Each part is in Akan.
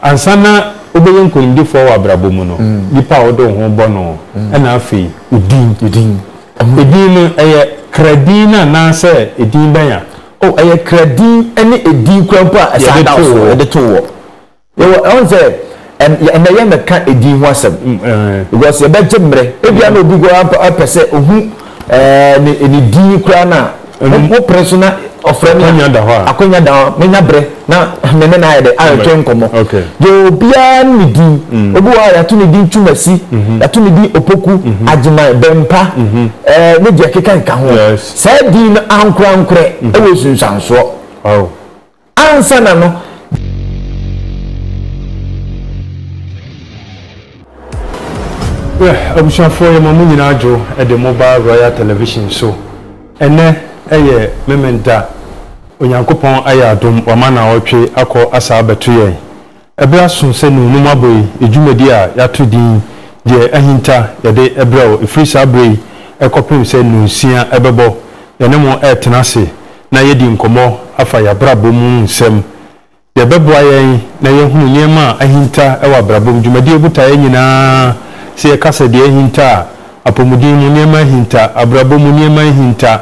ansana obeyen kunimdi fo wa abrabomu no nipa odo ho bo no na afi udin no eye kradina na se edin banya eye kradin ene edin kwampa asada so de to wo on say and ye meka edin ho asem because ye be jemre ebia na obi go apese ohu ni din kra na mo persona ofrani akonya da menya bre na mene na ye de ayetwe nkomo yo bia ni din obi wa ya to ni din tumasi ya to ni din opoku agima bempa ne de kekan ka ho sa din ankura nkure e wo sunsanso ansa na no abushanfo ye mo nyina ajo e de mobile royal television so ene eye mementa onyankopon aya adom wama na otwe akọ asa abeto ye ebe asunse no num aboyi ejumadi a yato din de ahinta ye de ebrao efrisa abrei ekopem se nunsia ebebo ye ne mo etenase na ye di nkomo afa ya brabo mu nsem ye beboa ye na ye hunu niema ahinta ewa brabo jumadi ebuta ye nyina se ye kasa de ahinta apomudin mu niema ahinta abrabo mu niema ahinta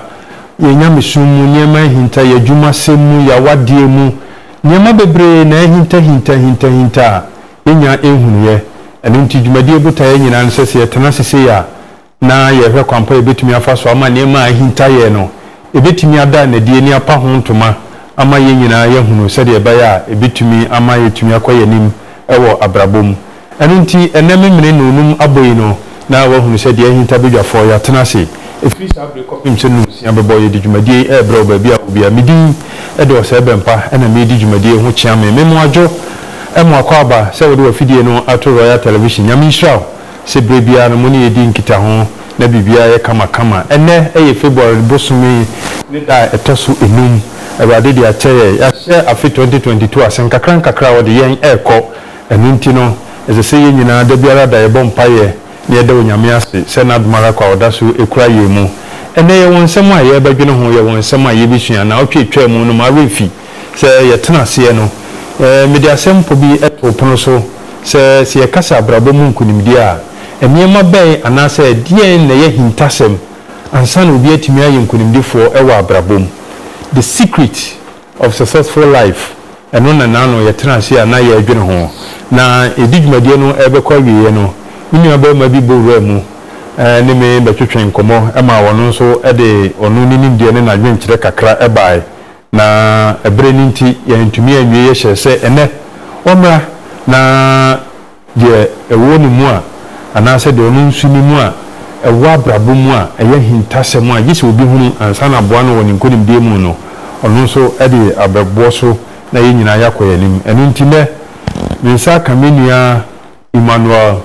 ye nyamesum mu niema hinta ye dwuma semu ya wadie mu niema bebre na hinta yenya ehunu ye enu nti dwumadie buta ye nyina nsese ye tena sese ya na ye hwe kwampa ye betumi afa so ama niema hinta ye no e betumi ada na die ni apa ho ntoma ama ye nyina ye hunu se de baya e betumi ama ye tumi akoye nim ewo abrabom enu nti enememene no num aboyi no na wo hunu se de hinta bedwafo ya tena se efi sabre kopim se no sia bebo ye di dwumadie e bro ba bia obia medi e de ose bempa e na medi dwumadie ho chia me memo adwo e mo akwaba se wo de afidie no ato royal television nyame israel se brebia no mo ne yedi nkita ho na bibia ye kama ene e ye february bosumi ne da etoso enum awade de acheye ya share afi 2022 asen kakra wo de yen eko enu nti no eze se ye nyina da biara da ye bompa ye ne de onyame ase se na adumara kwa odaso ekura ye mu ene ye wonsem a ye badwene ho ye wonsem a ye bisua na otwetwa mu no ma refi se ye tena se ye no media sempo bi eto pono so se ye kasa abrabo mu nkunimdi a eniema bai anase die na ye hintasem ansa na obi atimi aye nkunimdifo ewa abrabom the secret of successful life eno na nano ye tena se na ye adwene ho na edidwumadie no ebekwa wiye no mini aba ma bi bowra mu ne me betwetwe nkomo e ma wono so e de onu ninim de ne na dwenkyere kakra e bai na ebre ninti ye ntumi anwie ye hye se ene omra na de ewo ni mu a anase de onu nsuni mu a ewo abrabo mu a eye hintase mu a gise obi hunu ansa na boa no woni nkonim de mu no onu so e de abrabo so na ye nyina yakoye nim enu nti me nsa kamenua Emmanuel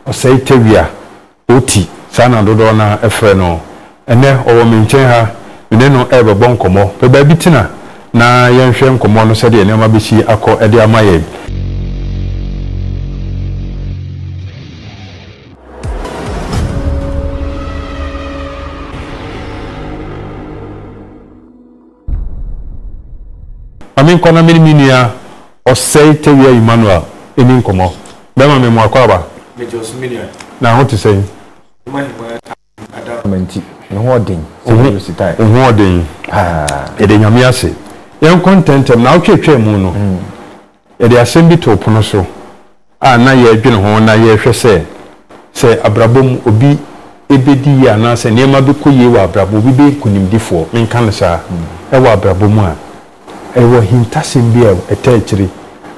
osaitewia oti sana dodo na efre no ene owo menchen ha ene no ebe bonkomo pe ba bitina na yenhwe nkomo no sede ene ma bisi akọ ede amaye amin kona minimia osaitewia Emmanuel eni nkomo be ma memo akwaba na ho to say adamenti no odin e de nyame ase yen contentem na otwetwe mu no e de asem to pono so a na ye adwene ho na ye hwe se abrabom obi ebedi ya na se niema be koye wa abrabo obi be kunimdifo menka no sa e wa abrabom a e wo hintasem bia etachiri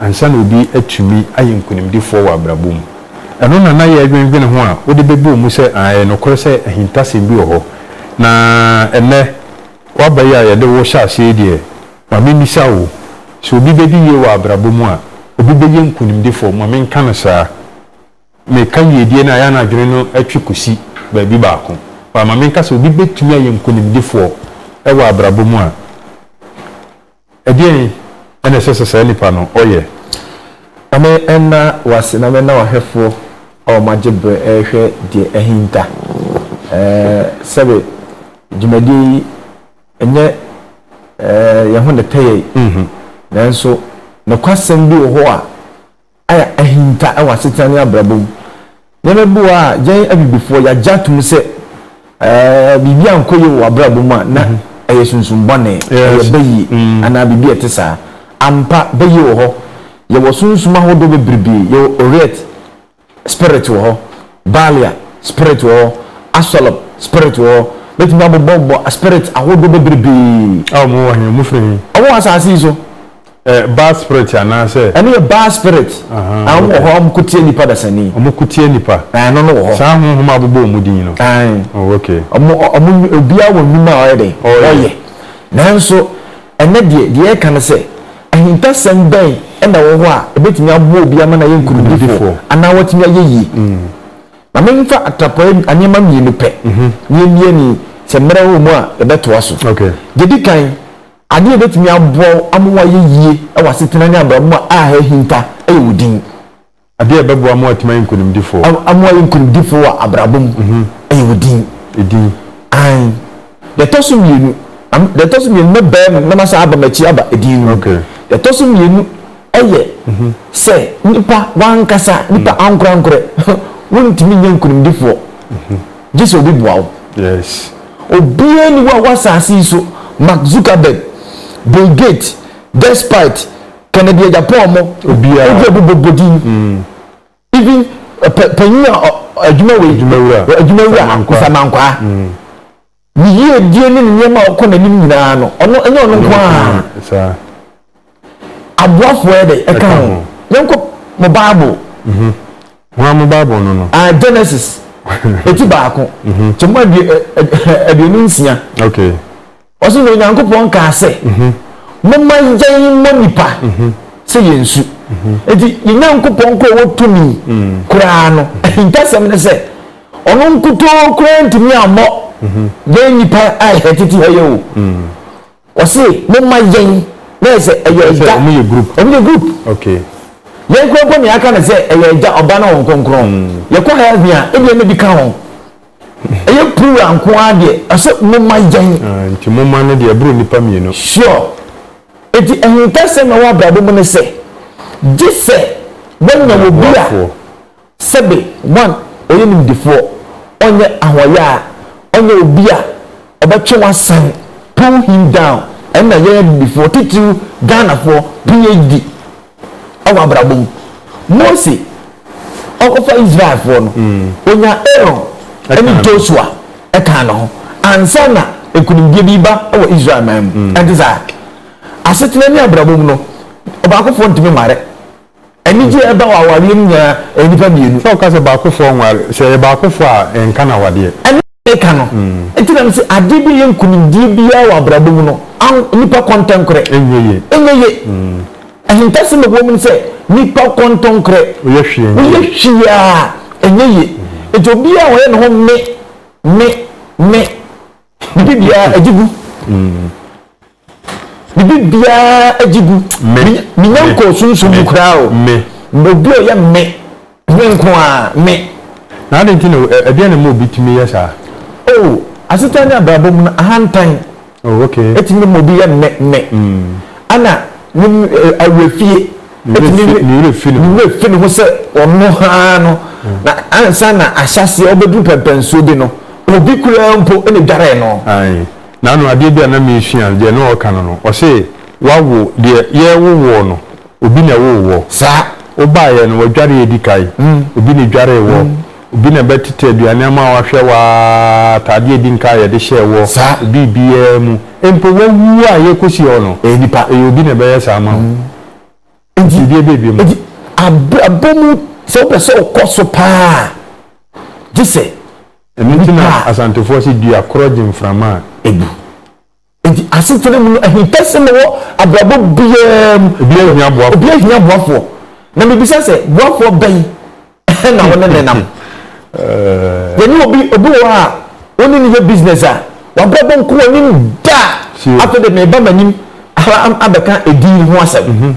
ansa na obi atumi aye kunimdifo wa abrabom eno na ye adwene ho a wo de bebu mu se aye no kore se ahintasem bi ho na ene wabaya ye de wo sha ase die ma memisa wo so obi bedi ye wa abrabom a obi be ye nkunimdifo ma menka no sa me kan ye die na ya na adwene no atwi kusi ba bi ba ko ma menka so obi betumi aye nkunimdifo e wa abrabom a edie ene sese nipa no oye ame enna wasina me na wahefo o majebre ehwe de ehinta sebe jumadi enye ye ho de teye nanso no kwasem bi ho a hinta e wasetani abrabom Omene Bour a jen abibifo ya jatum se bibi ankoye wo abrabom a na eye sunsun bone ye bayi ana bibi etesa ampa bayi wo ho ye wo sunsun ahodo bebrebe ye oret spirit wo ho balia spirit wo asolop spirit wo betimi abobbo spirit ahodo bebrebe mo wa mu free owo asasi so bad spirit ana say any bad spirit am ho am kutie nipa da sani am kutie nipa no no ho sa ho ma abobbo mu din no oh okay am obia wo numa oyede oye nanso ene de kan say ahinta sem ben na wo ho a ebetimi abo obia ma na ye nkurudifo ana watimi ayeyi na menfa atapoe anyema mienu pe nie ni se mera wo mu a ebeto aso okay dedi kan ade betimi abo amwa yeyie e wasetena nya ba mu a hinta e wudin ade bebo amwa atima nkunimdifo amwa nkunimdifo wa abrabom e wudin edin ai de tosum yenu me be na masa aba machi aba edin okay de tosum yenu eye se nipa wankasa nipa ankurankure wontimi nya nkunimdifo Jesus obi buawo yes obie ni wa wasasi so Mark Zuckerberg Bill Gates despite Kennedy Japan mo obia bobodin even penya adwumawura kusamankwa ni ye die ni nyema okona nim nyina no ono enye ono nko a sa aboafo ede eka ho yenko mo bible mo bible no Genesis eti baako chemo aduonu nsia okay oso no nyankopon ka ase momma yen mo nipa se yensu eti nyankopon ko wotumi kura no intasem ne se ono nkuto kura ntimi amo yen nipa ai hetiti hayo osi momma yen na se eya omo group okay yen ko ko ni aka na se eya oba na won konkron ye ko ha bia e bi bi ka ho eye puru anko ade ase momma yen nti momma no de aburu nipa mienu sure eti ehintase na wa brabo mo ne se gise wonna wo bia sebe one oye nim defo onye ahoya onye obia obetwe wasan pull him down and na ye before titu Ghana for PhD awa brabo Mose okofa Israel for no onya Aaron eni Joshua eka no ansana ekunimdie biba awa Israel man antiza asetena ni abrabo no obakofo ntimi mare eni je eba wa wale nya enipa bienu so ka se bakofo nware se bakofo a enka na wade eni eka no entina se ade bi ye nkunimdie bia wa abrabo no nipa kontankre enyeye ahintase me wo mun se nipa kontankre oye hwia enyeye ejobia wo ye no me bibia ajigu bibia ajigu minyanko sunsun krao me obio ya me nko a me na ade ntino ebia na mo bitimi yesa oh asita ni ababo mu ahantan oh okay etimi mo bi ya me ana ni awefie ni refini ho se ono ha no na ansa na ahyase obedu pepenso bi no obi kura mpo ene dware no ai na no ade bia na me hia de no o kan no o se wawo de ye wo no obi na wo sa oba ye no wadware edikai obi ni dware wo obi na betete aduane ma wahwe wa tade edinka ye de hye wo obi bia mu empo wawu a ye kosi ono enipa obi na be yesa ma enti die bebi mu abomu se o so koso pa dise entina asantefo si dua kroje mframa ebu enti asitene mu ahintase no abrabo bia hia boafo na me bisa se boafo ban na wona nenam yeni obi wa oni ni business a wabrabo nko oni da after the me ba manim abeka edi ho asem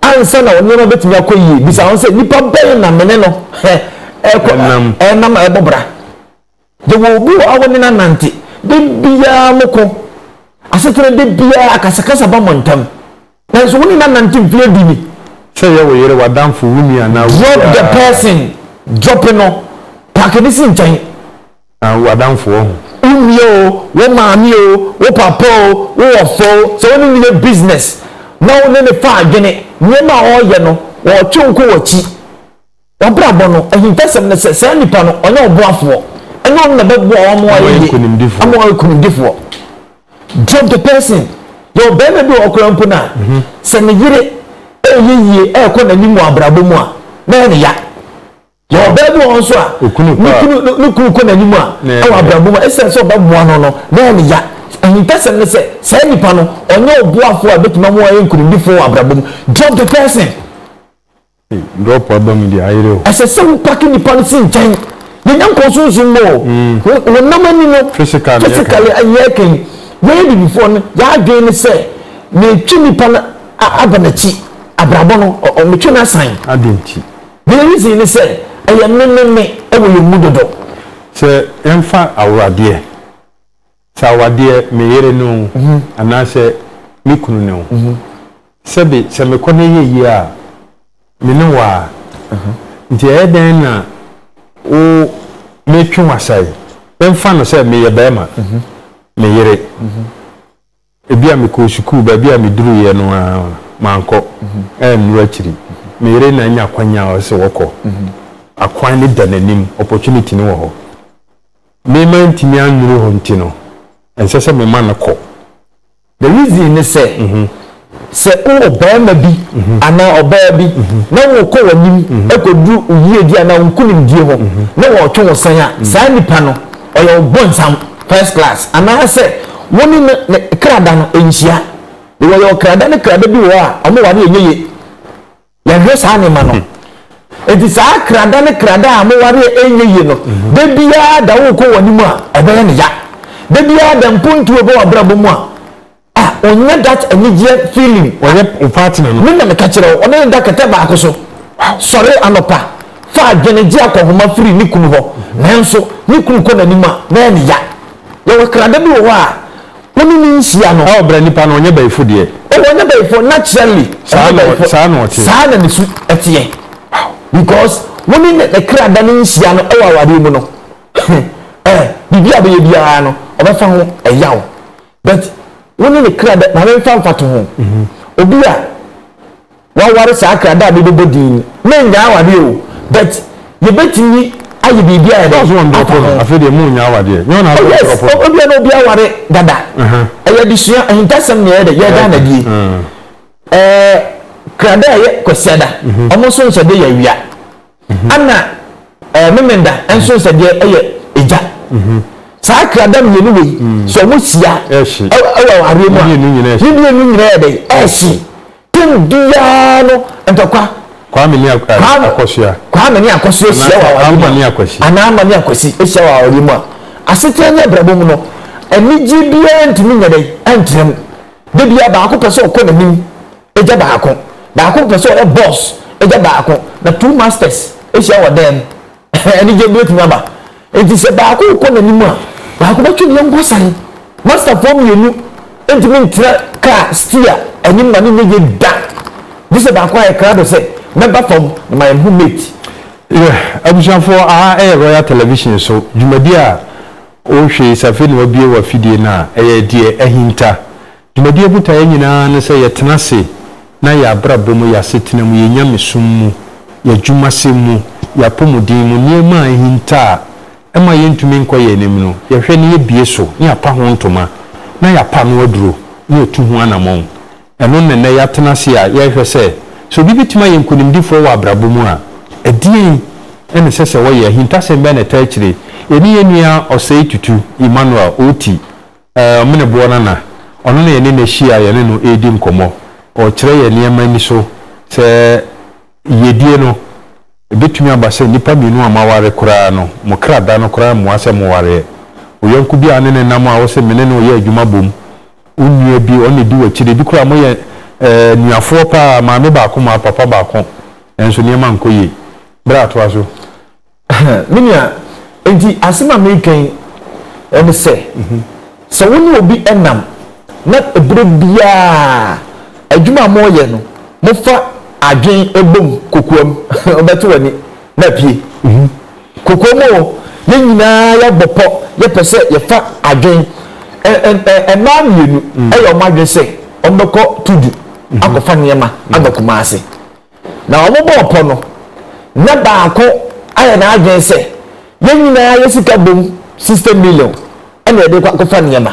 ansa na wona betumi akoyi bisa won se nipa ban na mene no enam ebobra de wo bi awoni na nante de bia moko asetere de bia akasakasa ba montam na so woni na nante mfie bi ni say you were wadam for wumi and now drop the person drop no pack this in time and wadam for wumi o wo maami o wo papa o wo ofo so when you need business now when the fa adwene nyema o ye no wo twonko wachi wabrabo no ehintasem ne se nipa no onye oboafo enyo na bebo o mo ayi amo ekunimdifo drop the person yo bebe bi okrampo na se ne yire eyeye ekọ na nimu abrabo mu a na ne ya yo bebe won so a nukunu ko na nimu a awa abrabo mu ese so babo no no na ne ya ehintasem ne se nipa no onye oboafo a betima mo ayi ekunimdifo abrabo mu drop the person drop odom di ayiro ese some packing nipa no sin chan ye nyanko so so mo wo namani no physically ayaken wey be before no ya adwen ne se me twini pa na abanachi abrabo no o me twina san adenti the reason ne se eye me e wo ye mudodo se emfa awrade sa awade me yere no anase me kunu no sebe se me kone ye a me no wa nti eden na o me twi wasai emfa no se me ye bema me yere ebia me ko sukuu ba bia me duru ye no manko nru akiri me yere na nya kwanya o se woko akwan ne dananim opportunity ne wo ho me man timi anuru ho ntino ense se me man ko the reason ne say se o bema bi ana obaa bi na wo ko wanim ekodu uyie di ana nkunim die ho na wo twe wo san a saa nipa no oyo bonsam first class ana se woni ne krada no enhia wo yo krada ne krada bi wo a amo wa ne enyeye ya hwe saa ne ma no edi saa krada ne krada amo wa ne enyeye no de bia da wo ko wanim a ebe ne ya de bia da mpuntu obo abrabo mu a onya that energy feeling oye partner no me na ka kire o da kete ba akoso sorry anopa fa adweneji akohoma free ni kunu ho nanso ni kunu ko nanim a na ne ya yo krada bi wo a woni ni nsia no a obra nipa no onye baifo de o onye baifo naturally saa na nisu etie because woni ne krada ni nsia no e wa wade mu no bibia be bia no obefa ho eyawo but woni ne krada na me famfato ho obi a wa ware sa krada be bodin me nya awade o but ye betini ayi bibia ya that's one drop afi de mu nya awade nyo na drop obi na obi aware dada aya disua ahintasem ne ye da na die krada ye kwasiada omo so nso de ya wia ana memenda enso nso de ye eja saa krada mienu wei so mo sia awa are mu ni nyina de eshi tin dia no entokwa kwa me ni akosua sia wa ana ni akosi sia wa are mu asete nya brabo mu no eniji bia ntimi nya de entrem de bia ba akopese okọ na nim eja ba akopese o boss eja ba akọ na two masters sia wa dem eniji bia timi aba enti se ba akọ na nim a ba ko batwe ne ngo san master form yenu entimi ntra car steer enyim na ne nye da dise ba ko ay krado se member from my roommate abusafo royal television so jumadi a o hwe safe ne wabie wa fidie na die ahinta jumadi buta nyina ne se yetenase na ya brabo mu ya setena mu yenya mesum mu ya jumase mu ya pomodin mu niema ahinta ema yentumi nkoye enim no ye hwe ne ye bie so ne apa ho ntoma na ya pa no aduro ne otu ho anamon eno ne ya tenase a ye hwe se so bibitima yenkunimdifo wa abrabo mu a edie ene sese wo ye hintase mbe na tachire eni yenua osei tutu Emmanuel oti Omene Bour na ono ne ne hia ye ne no edi nkomo o kire ye niema ni so se yedie no ebetumi abase nipa mienu amaware kura no mokrada no kura mo ase mo ware oyanku bi ane ne nam a wo se mene no ye adwuma bom unue bi oni di wakire bi kura mo ye nuafo pa maame ba ko ma papa ba ko enso niema nkoye bra to aso minia enti asema mekan ene se so woni obi enam na ebre bia adwuma mo ye no mo fa adwen ebom kokoam obeto wani na pie kokomo ne nyinaa ya bopo ye pese ye fa adwen ma mienu eyo madwen se ombeko tudu akofa niema agakuma ase na omobo opo no na baako aya na adwen se ye nyinaa ye sika bom 60 million ene de akofa niema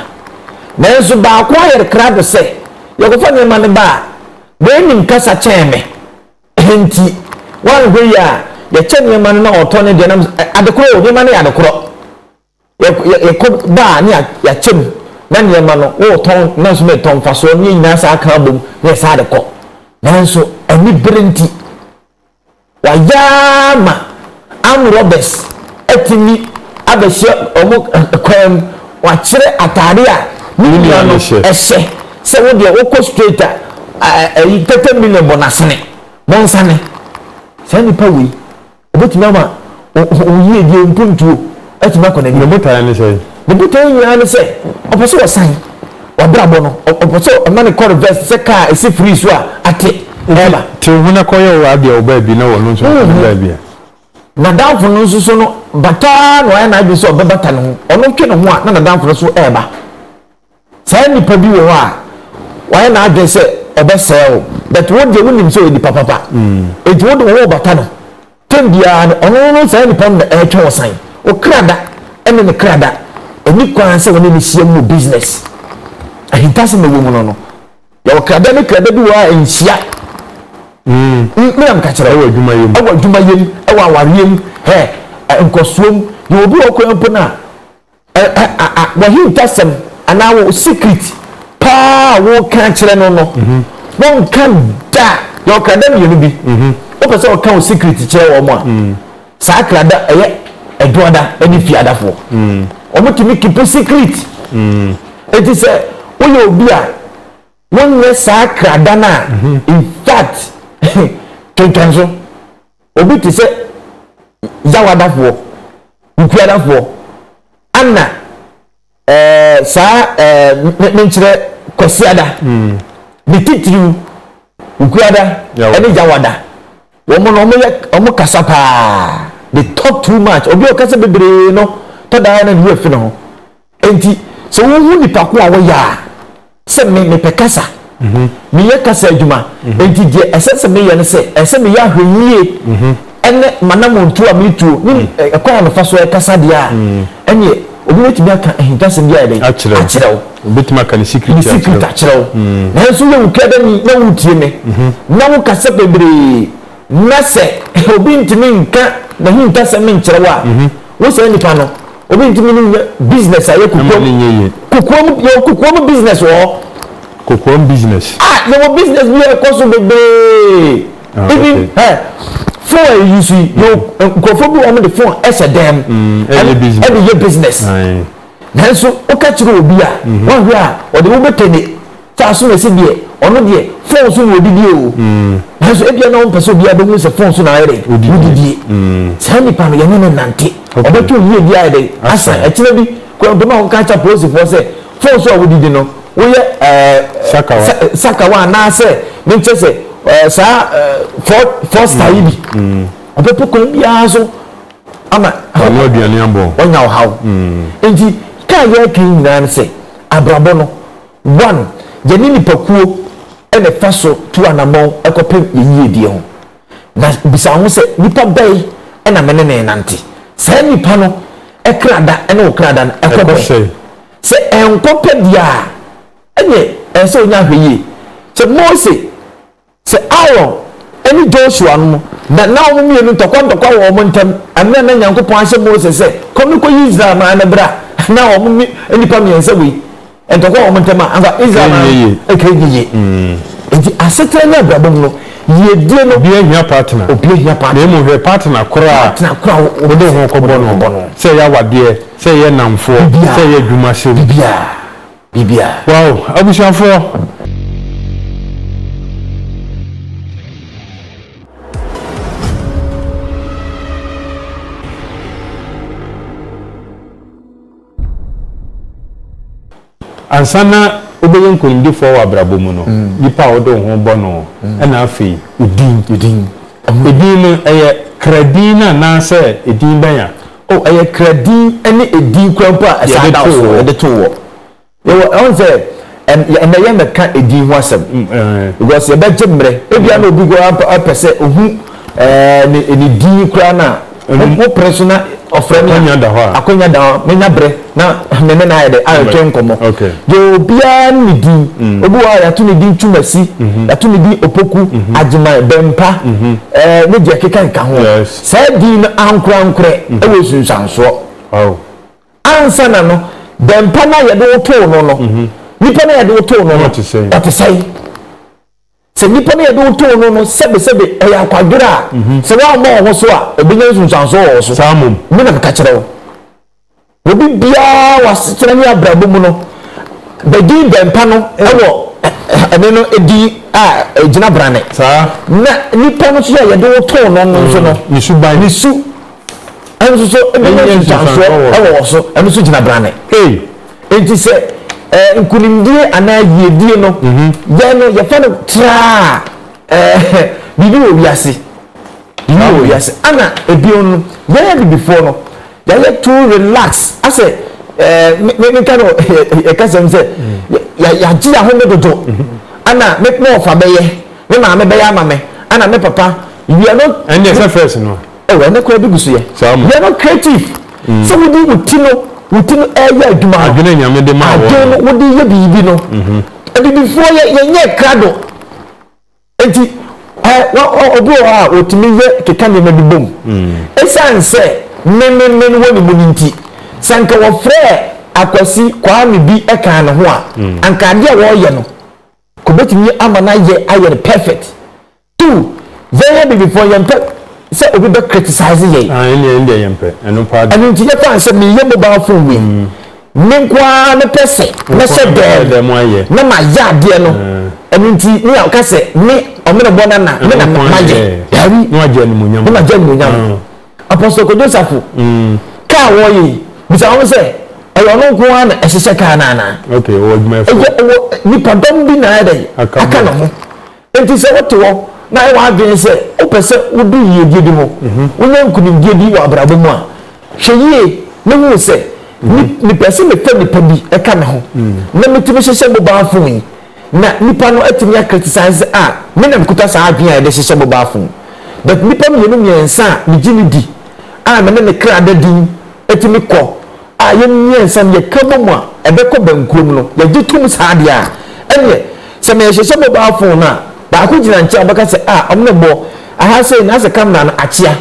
na enso baako aya krado se ye akofa niema ne ba be nim kasa cheme enti wan hwe ya ye cheme niema na oto ne de na adekoro niema ne adekoro ye ko ba ne ya chem na niema no wo ton na so me ton faso ni nyina sa aka bom ne sa adeko nanso ani brenti wa yama am robbers etimi abehye omo kwam wa kire atare a ni no ehye se wo de wo ko straight yi 30 million bonus ne bonsane se ni pa wi obetimi ama o yi die mpuntuo etimi akọ na ni botai ne sei the botai ni se oposo wasan wabrabo no oposo mane call vest se car esi free so ate eba ti huna koyo wa bia oba bi na wono so ba bia na danfo no so no bata no ya na bi so obebata no ono twe no ho a na danfo so eba sai ni pa bi wo a wa na adwe se obesel that what they win so di papa it would wo bata no tembia ono sai ni pa na e twe wosan o krada ene ne krada oni kwan se woni ni siam business ahintase me wo mu no ya o krada ne krada bi wa enhia me am ka kire awa adwuma yem awa awariem nkosuom ye obi okwanpo na wa hintasem ana wo secret pa wo kan kire no won kan da ya o krada me bi o pese o kan o secret kire wo mo a sa krada edoda eni fiadafo omutimi keep secret it is wo ye obi a won ne sa krada na in fact kenkanzo obi ti se yawadafo ukuadafo anna sa menchire kwasiada bititru ukuada ene yawada womo no omo kasapa they talk too much obi o kasa bebre no to da na ni afi no enti so wo hu ni pako a wo ya se me pekasa mi ye kasa adwuma enti die esese me ye ne se ese me ya hweye ene manamontu a mitu ni ekwa no faso e kasa dia enye obi wetimi aka ehintase dia de akyerɛw obetimi aka ne secret akyerɛw na so ye ukada ni na wutie me na wo kasa bebre na se obi ntimi nka na hintase me nkyerɛw a wo se nipa no obi ntimi ni business aye kukom business wo kokom business no business we cost bebe even for you see you go for be on the phone as a damn any business na so o ka kire obi a won hwe a o de wo betene ta so na se die ono die phone so wo didie o na so ebia na won pese obi a be hu se phone so na ayre didie sai ni pa no ye no nante o beto yie dia ayre asa e kire bi ko do ma won ka cha police for say phone so wo didie no oye sakawa na se menchese sa for star ibi opepo ko bia so ama no aduane ambo onya o haw enti ka ye kin nan se abrabo no one jeni ni pakuo ene faso tu anamon ekopem yie die ho na bisa ho se nipa bai ena menene nante sa nipa no ekrada ene okrada na ekopem se enkopem dia enye enso nya hweye se Mose se Aaron eni Joshua no na wo mienu tokwa wo mo ntam amna na Nyankopon ahye Mose se komi ko Israel ma na bra na wo eni pa miense wi entokwa wo mo ntam anga Israel ma ekegiye enti asetre na brabom no ye die no obi ehia partner na mo hwe partner kora wo de ho ko bono se ya wade se ye namfo se ye dwuma se bibia wow abushafo ansana obeye nkonimdi fo wa brabo mu no nipa odo ho bo no na afi udin no eye kradina na se edin banya eye kradin ene edin kwampa asada so de to wo on say and ye meka edin ho asem because ye be jemre ebia na obi go apese ohu ni din kra na mo persona ofrani akonya da menya bre na meme na ya de ayotwe nkomo yo bia ni din obi wa ya to ni din tumasi ya to ni din opoku agima bempa ne je kekan ka ho sa din ankura e wo sunsanso ansa na no bempa na ya de to no nipa na ya de to no what to say se nipa na ya de to no sebe e ya kwadura se wa mo ho so a obinya sunsanso wo so samum me na ka kire wo obi bia wasetere ni abrabo mu no bedi bempa no ewo ene no edi ejina brane sa na nipa no so ya de to no so no ni su so ebinya sunsanso ewo so ene so jina brane enti se nkunimdie ana yedie no ya no ya fa no tra bibi wo wiase ana ebio no ya before no ya to relax ase me kind of e ka sem se ya ji ya ho dodo ana me no fa beye me ma me beye ama me ana me papa we are not and the first no we na ko bi gusu ye we are not creative so we do wutino eya aduma adwene nyame de ma wo adwene wo de ye bibi no e before ye nye krado enti obi o otimi ye keka ne mabibom esanse men woni muninti sanka wo frɛ akwasi kwa me bi eka ne ho a anka de wo ye no ko betimi amana ye aye perfect two ye before ye se obi be criticize ye ene yempe eno pa anu ti ye fan se me ye mobile phone we me kwa ne pese na se de mo aye na ma ya de no anu ti ni aka se me omene bona na me na ma ye dari no aje ni munyam no aje ni munyam apostle ko Joseph ka wo yi bisa won se e ono ko ana esese ka na okay wo djuma fo ni padom bi na ade aka na ho enti se woto na e wa adwen se o pese wo du yie di mo wonya nkunim die di wa abrabo mu a hweye ne hu se ni pese me fa nipa bi e ka na ho na metimi hyehyɛ bo ba fun na nipa no atimi ya criticize me na mkuta sa adwen a de hyehyɛ bo ba fun but nipa me no miensa me gini di me ne kra da din atimi kɔ ye miensa ye kabo mu a ebe kɔ bankuom no ye gitum sa ade a ene se me hyehyɛ bo ba fun na ba ko gina nche abaka se omne bo aha se na se kamera na achia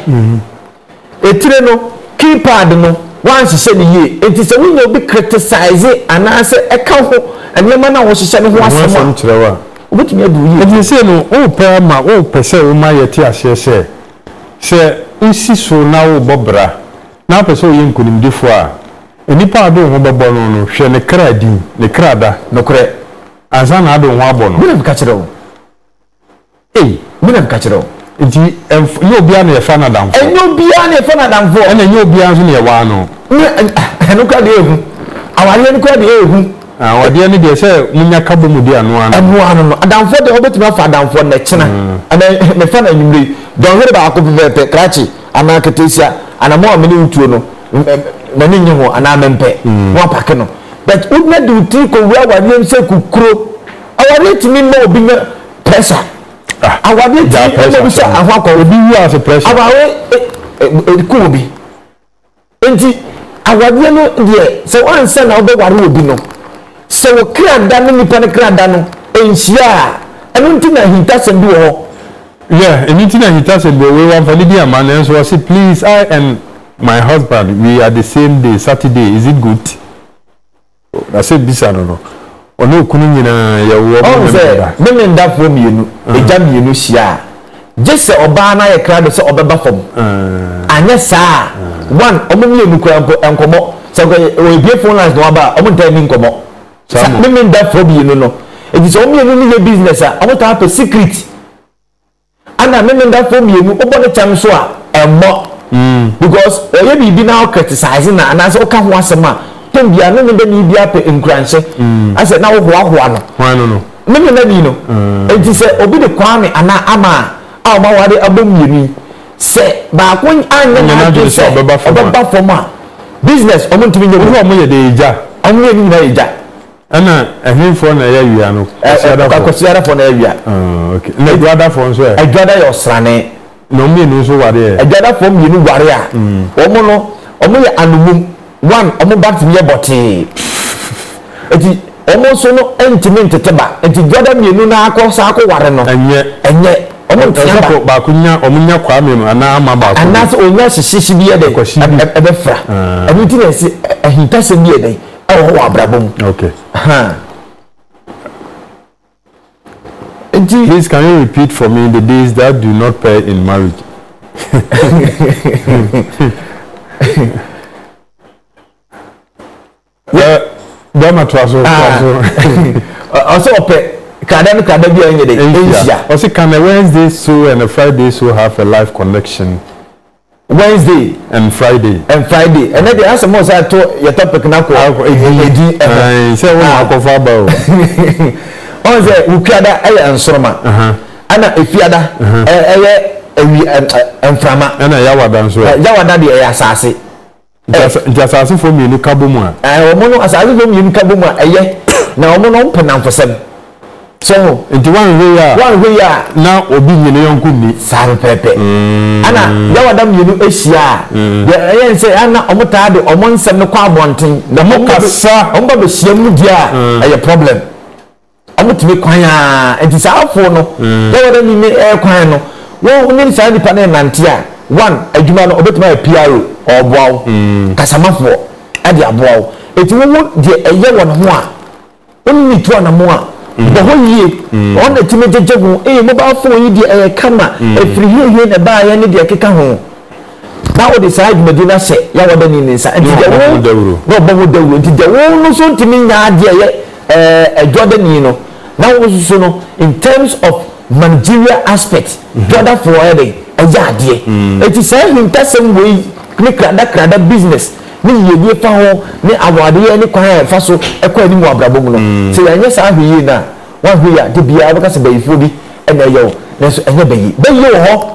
etire no keypad no wan hyehyɛ ne yie enti se wo obi criticize ana se eka ho enema na wo hyehyɛ ne ho asɛm kyerɛwa obetumi adu yie enti se no o pa ma o pese o ma yeti ahye se usi so na wo bobra na pese o ye nkunimdifo a enipa ado ho bobɔ no hwɛ ne kra din ne kra da no korɛ ansa na ado ho abɔ no bi ka kyerɛ wo mina ka kyerɛ nti yo bia na yefa na damfo enyo bia na yefa na damfo ena yo bia nso na ye wa no eno ka de ehu awale no ka de ehu awade ne de sɛ munya kabo mu dia no ano no adamfo de obetumi afa adamfo na kyena ana me fa na nwumre don hore ba akɔ pepe krachi ana ketesia ana mo amene utuo no na ne nyeho ana mempe mo apake no but udna de uti ko wura awale nse kukuro awale timi ma obi na pressure awade ti e mo sha ahwa ko obi wu as pressure awawe ku obi enti awade no de se wan se na obe ware obi no se wo kra da no nipa ne kra da no enhia enu nti na hinta se bi wo enu nti na hinta se bi we wan fali bi ama na so say please I and my husband we are the same day Saturday is it good I said bisa no ono kunu nyina ya wo me nda fo mienu eja mienu hia jese oba na ye kra do se obeba fom anya saa one omo mienu kra enkomo se ko we bie phone lines no aba omo nta ni nkomo sa me nda fo mienu no eji se omo mienu ni ye business a omo ta pa secret ana me nda fo mienu obo ne cham so a emmo because oye bibi na criticize na ana se o ka ho asema tembia no be ni bia pe nkranse ase na wo hoahoa no me na bi no enti se obi de kwame ana ama a ma wade abamyeni se ba ko anya na de se obeba foma business omo ntimi nye wo mo ye de ija omo ye ni na ija ana ehimfo na ya wia no kwasiara fo na ya wia okay na brother fo nso e brother yo srane no me no so ware e brother fo me ni ware a omo no omo ye anumum one omo back to me boti eti omo so no entimi nteteba eti brother me nu na akosa ware no enye omo ntiyaba ba kunya omo nya kwa me ana ama ba ko ana so onya hyehyehye bi ye de ebefra enu ti na si ahintase bi ye de oh abrabom okay please can you repeat for me the days that do not pay in marriage? Dama twaso also ope kada bi anye de Asia also can a Wednesday so and a Friday so have a live connection? Wednesday and Friday and then the answer most to your topic na ko edi say we akofa ba o on say ukiada eye ensoroma ana efiada eye ewi enframa ana yawada nso yawada de eye asase asase fo mienu kabomu a omo no asase fo mienu kabomu a eye na omo no mpenamfosem so nti one way na obi nyene yonku ni sabe pepe ana yawada mienu ehia ye say ana omuta de omo nsem ne kwa abonten na mokasa omo ba behia mu dia eye problem amutime kwan a enti saafo no yawada ni me kwan no wo ni sa di panel nante a one adwuma no obetuma ya PRO oboawo kasamafo ade aboawo enti wo de eye won ho a onni to na mo a bo ho yie on na time jejegun mobile phone yi de kama efiri hie na ba ya ne de keka ho na wo de sa adwuma di na se yawada ni nsa enti de wo bo wo dawuro enti de wo no so ntimi nya ade ye adwada ni no na wo so no in terms of managerial aspect brother for heading ade enti say him person way ni krada business ni yeye fa ho ni awade ye ni kwan fa so ekwa ni mu abrabom no se yanye sa hwiye na wa hwiya de bia baka se bayifo bi ena ye na so enye bayi ho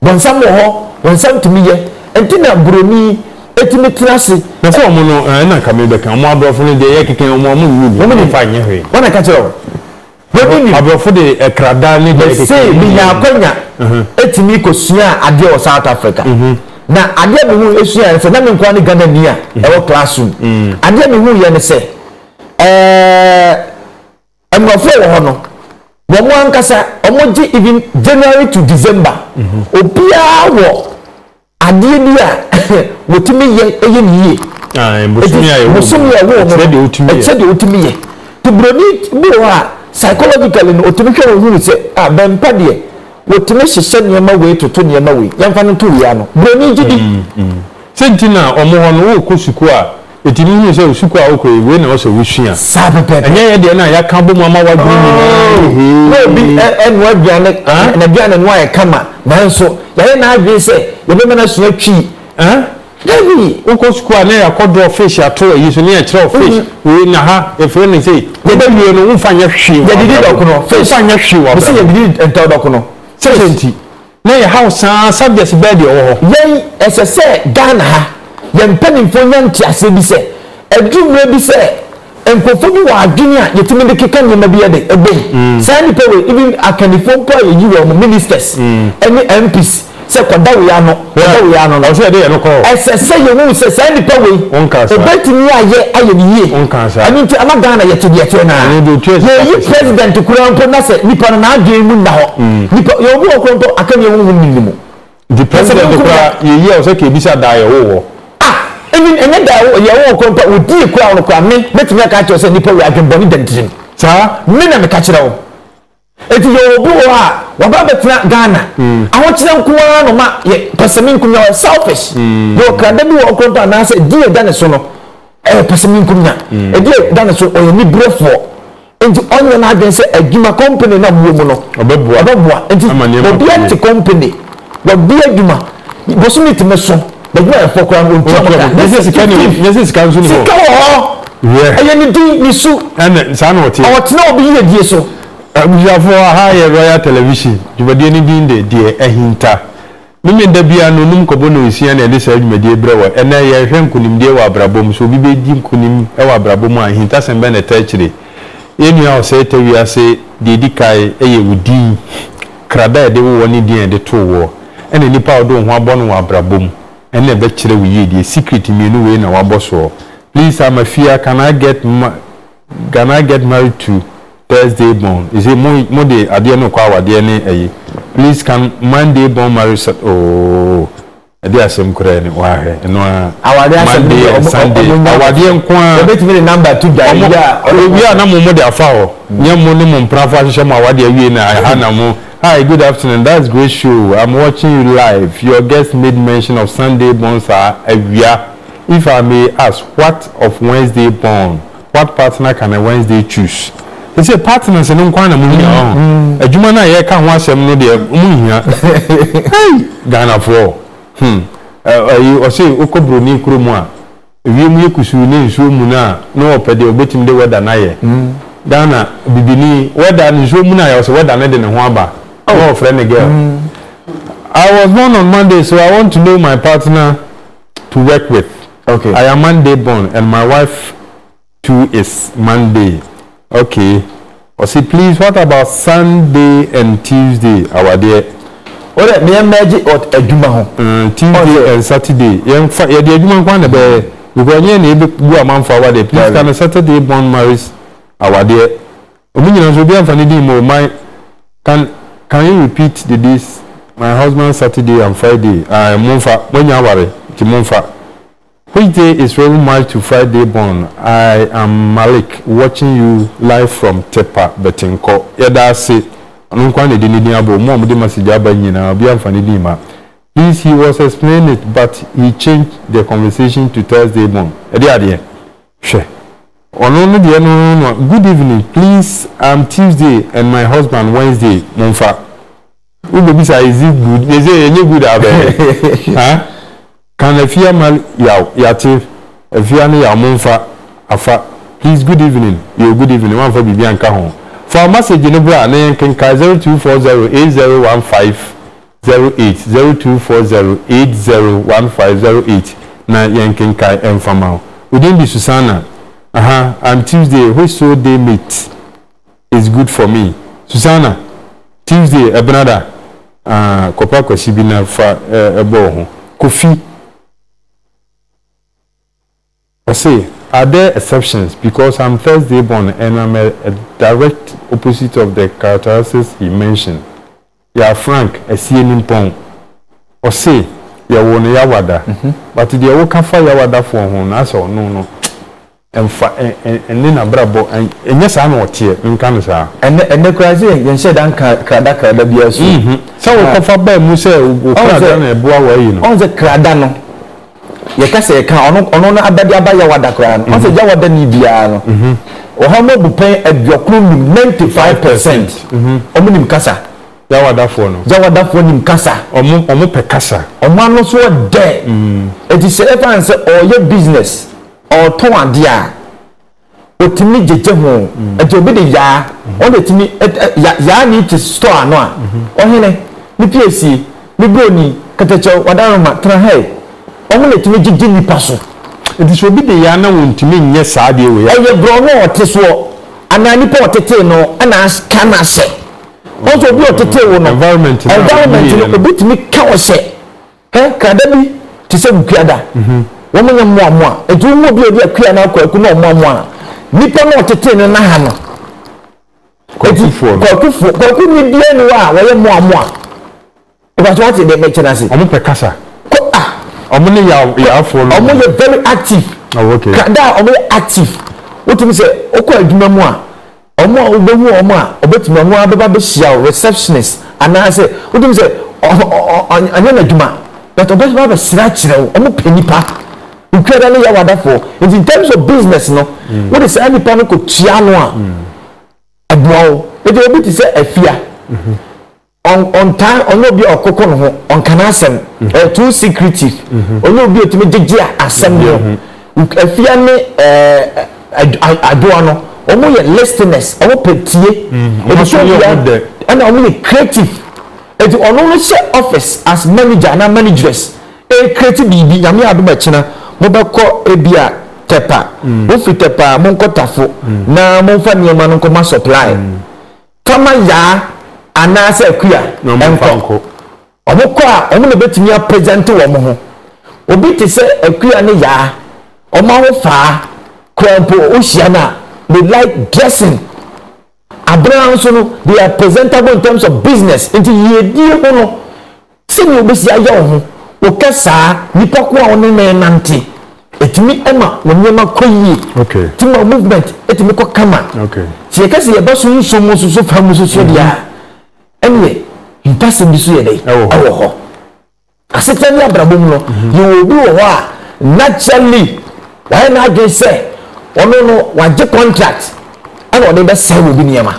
bonsam ho bonsam tumi ye enti na broni etimi trase na so omo no na kame be kan omo adofo no de ye keken omo wu ni fa nye hwe wana ka kiro abofo de krada ni de keken se bi ya kwanya etimi kosua ade o South Africa na ade me hu esua se na me nkwa ni Ghana ni a e wo classroom ade me hu ye ne se amrofo wo ho no wo mo ankasa omoji even January to December obia wo ade bi a wotimi ye eye ni ye mbosumi ya wo otimi ye to broni bi wo a psychologically no otimi hwe wo hu se ben pade wotime hyehyɛ nneɛma wei toto nneɛma wei yɛmfa no to wia no broni gidi sentina omo ho no wo kosuku a etimi hu sɛ osuku a okɔ wei na ɔsɛ wusua sa pepe ɛnyɛ yɛ de na ya ka bom ama waduru ni no bi ɛno aduane na aduane no ayɛ kama nanso yɛyɛ na adwe sɛ yɛbɛma na sua twi Davi ukosuku a na yakɔdɔ fish ato ayi so ne ya kyerɛ fish we na ha efre ne sei yɛbɛwie no wo fanya hwe yɛdidi dɔkono fish fanya hwe wa bisi yɛdidi ntɔ dɔkono sɛnti na yɛ ha saa subject bɛɛ de ɔwɔ yɛn ɛsɛ sɛ Ghana ha yɛn mpanimfo nyanti ase bi sɛ adwumre bi sɛ nkofo bi wɔ adwene a yɛtumi de keka nneɛma bi yɛde ɛbɛn saa nipa wɔ even akanifo mpo a yɛyi wɔ ministers ɛne MPs sɛ kɔda we ano no ɔsɛ de yɛ no kɔ ɛsɛ sɛ yɛwu sɛ saa nipa wei obetumi ayɛ ne yie ɛno nti ama Ghana yɛte na yɛyi president kura mpo na sɛ nipa no n'adwene mu nna hɔ nipa yɛwu wɔ kura mpo aka ne yɛwu mu nimu the president kura yɛyi a ɔsɛ kebisa da yɛ wɔ even ɛnyɛ da yɛwu wɔ kura mpo odi kura no kura me betumi aka kyerɛ sɛ nipa wei adwenbɔne dantirim saa me na meka kyerɛ wo eti yɛ obi wɔ a waba betena Ghana ahokyerɛ nkoa no ma yɛ pasami nkonya selfish yɛ krada bi wɔ okronto na sɛ die da ne so no pasami nkonya die da ne so ɔyɛ ni brefo enti ɔnyɛ na adwen sɛ adwuma company na buo mu no ɔbɛboa enti obi ate company obi adwuma bosomi time so the boy for kwan on this is kind of yeah ayeni di ni su and sanoti na obi ye die so for high royal television jubadi ni din de ehinta mimi da bia no num kobo no isia na de sa jumadi brewa ena ye hwe nkunim de wa brabom so bi be di nkunim e wa brabom ahinta sembe na tachire eni a say te wi ase de dikai eye wudi krada de wo ni din de to wo ena nipa odo ho abon wa brabom ena be kire wi ye de secret mienu we na wa boso. Please, I'm a fear. Can I get married to Thursday born? Is it more de adiano kwa wadiane please, can Monday born marry? Oh, adia sem kurene wahe. No, Monday and Sunday. Awadian kwa. Bet me the number 2 guy. We are na mo de afawo. Nyam mo ni mo prafa shema wadia wi na hana mo. Hi, good afternoon. That's great show. I'm watching you live. Your guest made mention of Sunday borns are avia. If I may ask, what of Wednesday born? What partner can a Wednesday choose? They say partners and unkwana munya. A jumana ye can watch them no de munya. Hey, Ghana for. You say ukobro ni krumwa. We mu kusu ni nso mu na no opede obetim de weather na ye. Ghana bibini weather ni nso mu na ye so weather na de ne ho aba. Oh, friend girl. I was born on Monday, so I want to know my partner to work with. Okay. I am Monday born and my wife too is Monday. Okay. Or say please, what about Sunday and Tuesday? Our dear. Oh, let me imagine what a juma Tuesday and Saturday. Young yeah, the juma kwana be because you need to go a man forward. Please can a Saturday born marries our dear. Omini no be amfani di mo my can you repeat the days? My husband Saturday and Friday. Monfa when you worry. Monfa. Which day is very much to Friday born? I am Malik, watching you live from Tepa, Betinko. Yeah, that's it. I don't want to do anything about mom. They must be able Please, he was explaining it, but he changed the conversation to Thursday born. Sure. No. Good evening. Please, I'm Tuesday and my husband Wednesday. Monfa. Who baby say is it good? They say any good abe. Huh? Can a fear mal yati a fear ni monfa afa. Please, good evening. You good evening. One for Bibianca home. For a message in the brand, name can 0240801508 0240801508. Na yankin kai enfamao. Within the Susanna. I'm Tuesday. Which so day meet is good for me. Susanna. Tuesday. Ebenada. Kopa kwasibina fa ebo Kofi. I say, are there exceptions? Because I'm Thursday born and I'm a direct opposite of the characteristics he mentioned. You are frank, a CNN pong. Or say, you are one yawada. But the Oka for yawada for home, that's all. No. And then a brabo, and yes, I'm not here in Canada. And the crazy, you said, Kradaka, the BS. So, Kafa Muse, who can a boy, you know. On the Kradano. Yekase ka ono abadi abaya wadakra no se ja wada ni bia no o ha mo bupen aduokro 95% omunim kasa ja wadafo nim kasa omo pe kasa omo ano so de it is ever say or business or ton ade a otimi jeje ho e obi de ya o de timi ya ni to store no a o hene ni pc ni broni katacho wadaroma tra hey omule timi jiji ni paso edi so bi de ya na wontimi nye saade we eye bro no oteso anani po otete no ana kana se onto bi otete wo no environment no obitimi ka wo se kada bi ti se bukuada wo menya moamoa edu mo bi obi akua na akwaku na moamoa nipa no otete no na ha no kwaku ni bia ni wa wo ye moamoa oba so wate de mechanase omo pekasa Omene ya follow. Omene very active. Oh, okay. Kada omene active. What you say? Okwa adwuma mu a. Omo obehu omo a obetuma mu abeba be hia receptionist. Ana say, what you say? Anya na adwuma. But obetuma be sira kire wo. Omo panipa. Ukada le ya wadafo. In terms of business no, what is any pan ko tia no a. Abo. E dey obi ti say afia. on time ono bi okoko no ho on kana asem too secretive ono bi otimi gege asem no afia ne adoa no omo ye listeners omo petie e so ya and omo creative et ono no share office as manager na managers creative bibi nyame adoma china mo bekọ ebia tepa wo fi tepa mo nkotafo na mo fa niema no nkoma supply kama ya anase akua enko omukọ a omo le betimi a present wo mo ho obi te se akua ne ya omo ho fa krompo ohia na they like dressing abraham so no they are presentable in terms of business into ye die ho no se ni obi si aya ho o kasa nipa ko a ono na nante etimi ema wonyema koyi okay timo movement etimi ko kama okay se kase ye baso nsomo so famu so dia anyway impasa bisu ye dai awo ho asetani abrabom no ye obi wo ho a naturally why na ge say ono no waje contract ana ode be say obi niema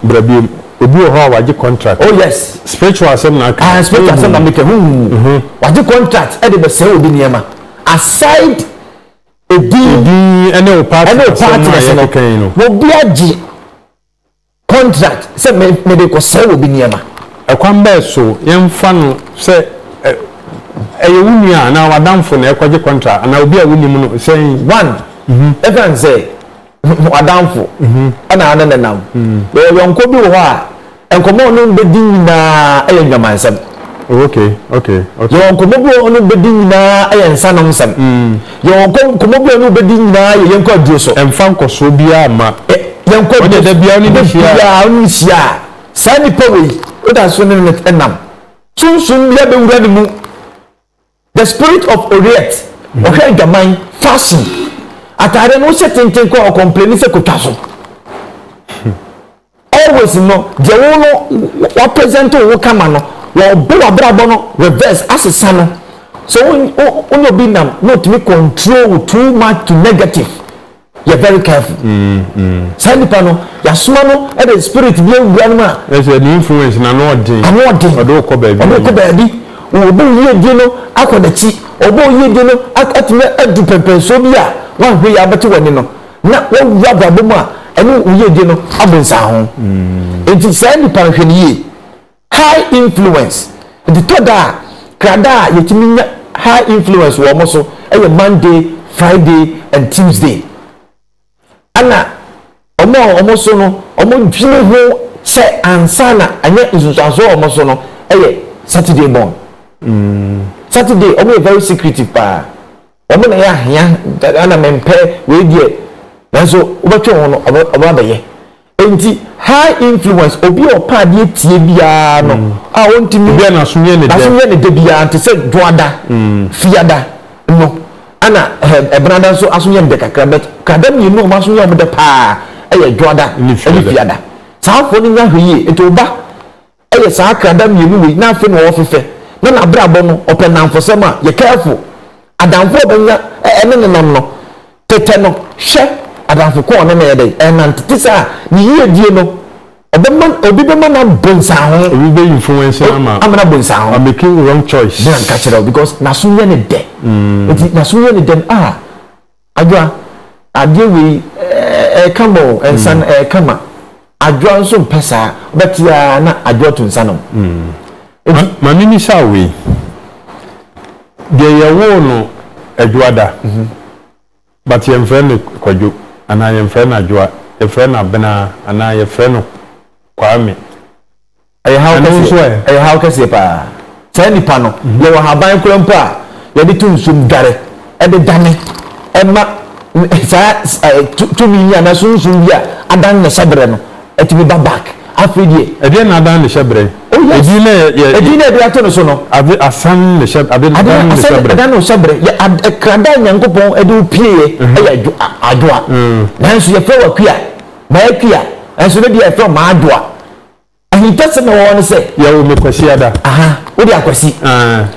brabiem obi wo ho a waje contract oh yes spiritual asem na spiritual asem na make waje contract ede be say obi niema aside edi ene o party no wo biaji contract say me de ko say obi niema ekwan ba so yemfa no say eye wunua na wadamfo na ekwaje contract na obi a wunim no say one even say wadamfo ana nanam yo yonko bi wo ha enkomo no bedi na eye nyamansan okay yo nkomo bi ono bedi na eye nsanam sam yo nkomo bi ono bedi na ye yenko aduso emfa nkoso bia ma yenko de bia oni bia oni sia sani powe o da so ne enam sunsun bia be wura ni mu the spirit of Oriet okay gaman fashion atare no se tenten ko complain se kutaso always no je wo no wa present wo kama no wo be wa brabo no reverse asesa no so when you be nam not me control too much to negative you're very careful sani pano ya suma no e the spirit bi ewura no ma e say the influence na no odin odo ko ba bi obo ye die no akodachi obo ye die no atime adu pempenso bi a wan hwe ya beti woni no na wo wura brabo mu a enu ye die no abonsa ho enti sani pan hwe ni high influence the toda krada yetimi high influence wo mo so e Monday Friday and Tuesday ana omo so no omo dwene ho se ansana anya nsusuaso omo so no Saturday born Saturday omo very secretive pa omo na ya hia ana mempe we die nanso obetwe ho no obo abaye enti high influence obi opa de tie bia no a ontimi bia na sunye ne de bia ante se doada fiada no ana ebranda so asunye de kakra bet kadam yi no ma sunye mo de pa doada ni fiada sa fo ni nya hwe enti oba sa kadam yi no we na fe no ofefe na brabo no openamfo sema ye careful adamfo benya enenenam no tete no hwe adamfo ko ne na dey enantisa ni yie die no obi be man na bonsa ho obi be influence ama amana bonsa ho I'm making wrong choice then catch it out because na sunye ne de na sunye ne den adwa ade we kamo ensan kama adwa nso pesa but ya na adwa to nsanam manini sawe de yawo no adwada but ye mfrene kwadwo ana ye mfrene adwa ye frene abena ana ye frene kwame how kase pa tani pano ye wa haban krampo a ye de tunsum dare e de dane e ma to mi ya na sunsun bia adan na sebre no etimi back afidie e de na adan na sebre edina de ato no so no asan na sebre adan no sebre ya krada nyankopon e de pie e adwa nanso ye fe wa kua ma kua nanso de ye fe ma adwa ahi tese na won se ya wo me kwasi ada wo de akwasi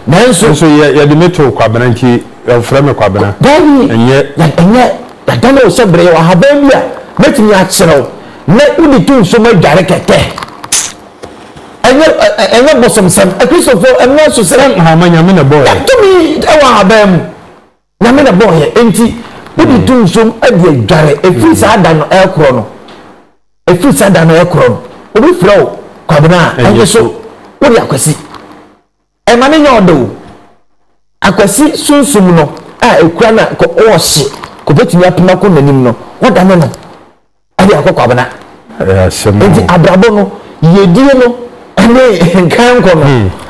nanso so ya de meto kwabena nti ya frɛ me kwabena enye ya dan no sebre wa haban bia metimi a kyerɛw na udi tu so ma dware kete enye bosom sam Christopher enye so say ha manyame na boy to me e wa abam nyame na boy enti odi tun som adi adware efiri sa da no ekro no efiri sa da no ekro no obi flow kwabena enye so odi akwasi e ma ne nya odo akwasi sunsum no a ekura na ko ohye ko betumi apema ko nanim no woda no adi akokwabena enti abrabo no yedie no ene nkan ko no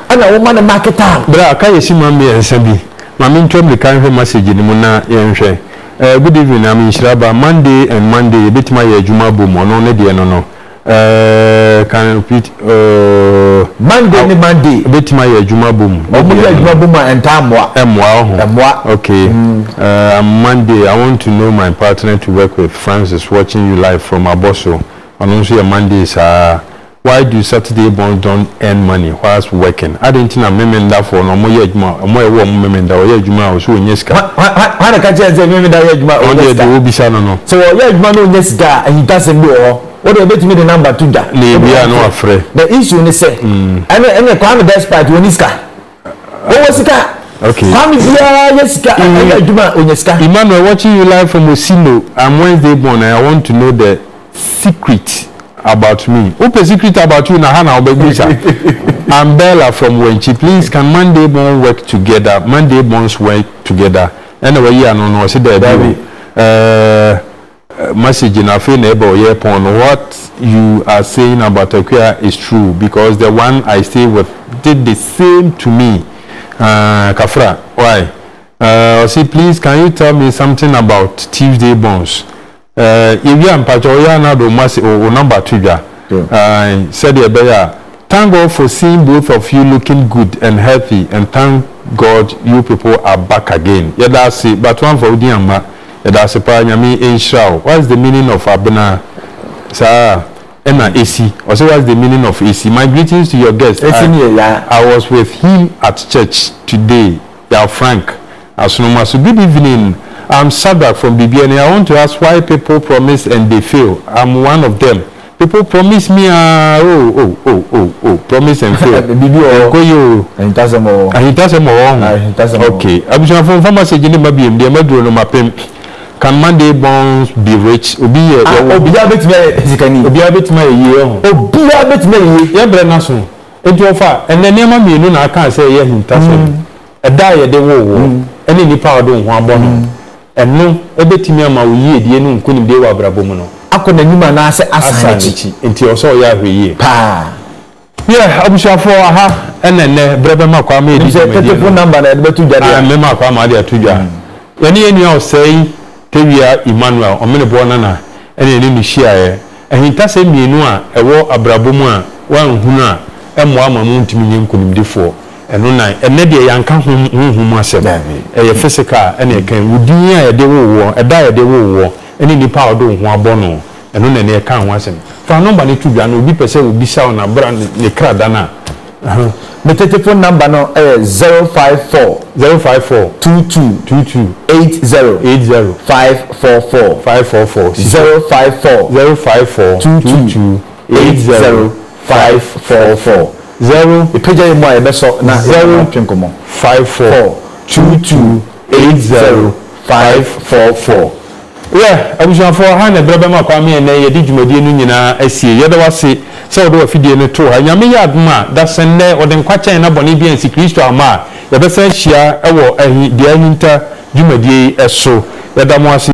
ana wo ma na marketer bra ka yesi mami ensabi mami ntwam de kan hwe message ni mu na yenhwe good evening I'm Shiraba Monday and Monday betima ye adwuma bom no ne de no can repeat Monday ni Monday betima ye adwuma bom obi adwuma bom entamwa emwa okay Monday I want to know my partner to work with. Francis watching you live from Aboso and also Monday is why do Saturday bonds don't earn money whilst working? I didn't know memenda for no more yejuma more wo memenda o yejuma o so onyeska ha ka che ze memenda yejuma o onyeska o bisa no so yejuma no onyeska and you doesn't know what do bet me the number to da na bia no afre the issue ni say ene kwame despite onyeska o wosika okay kwame bia yeska yejuma onyeska Emmanuel watching you live from Osino. I'm Wednesday born and I want to know the secret about me. Open secret about you na hana obegisa. I'm Bella from Wenchi. Please can Monday born work together? Monday borns work together. Anyway, yeah, no, see there message in a phone about what you are saying about Akuya is true because the one I stay with did the same to me. Kafra, why? See, please, can you tell me something about Tuesday bonds? If you are Pachoya now do must or number 2 said thank God for seeing both of you looking good and healthy and thank God you people are back again. Yeah, that's it. But one for Udiamba, that's a paranyami Israel. What is the meaning of Abena? Sir, Emma AC. Also, what's the meaning of AC? My greetings to your guest. I was with him at church today. Yeah, Frank. Asunoma. So good evening. I'm Sadak from BBN. I want to ask why people promise and they fail. I'm one of them. People promise me, promise and fail. And it doesn't more. Okay. I'm just from pharmacy. Can Monday bonds be rich? Obi abet me naso. Enti ofa and then nema me no na aka say ye hintasem. E da ye de wo. Ene nipa odo ho abono. Eno ebetimi ama wo yie die no nkonim de wa brabo mu no akona nyuma na ase asanichi enti oso ya hweye pa yeah abushafo aha enene brebe makwa ma edi telephone number na betu dware me makwa ma de atudwa yani eni o sei tewia Emmanuel Omene Bour na ene ni ni hia ehinta se mienu a ewo abrabo mu a wanhunu a emmo ama mu ntimi nyenkonim difo eno nan ene de yanka honhom asem eye physical ene kan wudin a ye de wo eda ye de wo ene nipa odo ho abono eno na ne kan ho asem fa number ne tudwa no obi pese obi sha na bra ne krada na the telephone number no 054 22 80 544 054 22 80 544 0 ipeja mo ebeso na 054 22 80 544 yeah abushafo ha na brebe makwa me na ye di dwumadi no nyina asie ye da wase se odo afidie no to ha nyame ya adoma da senne ode nkwachen na bone bi ansi Kristo ama ye be sa hia ewo ahi de ahinta dwumadi eso ye da mo ase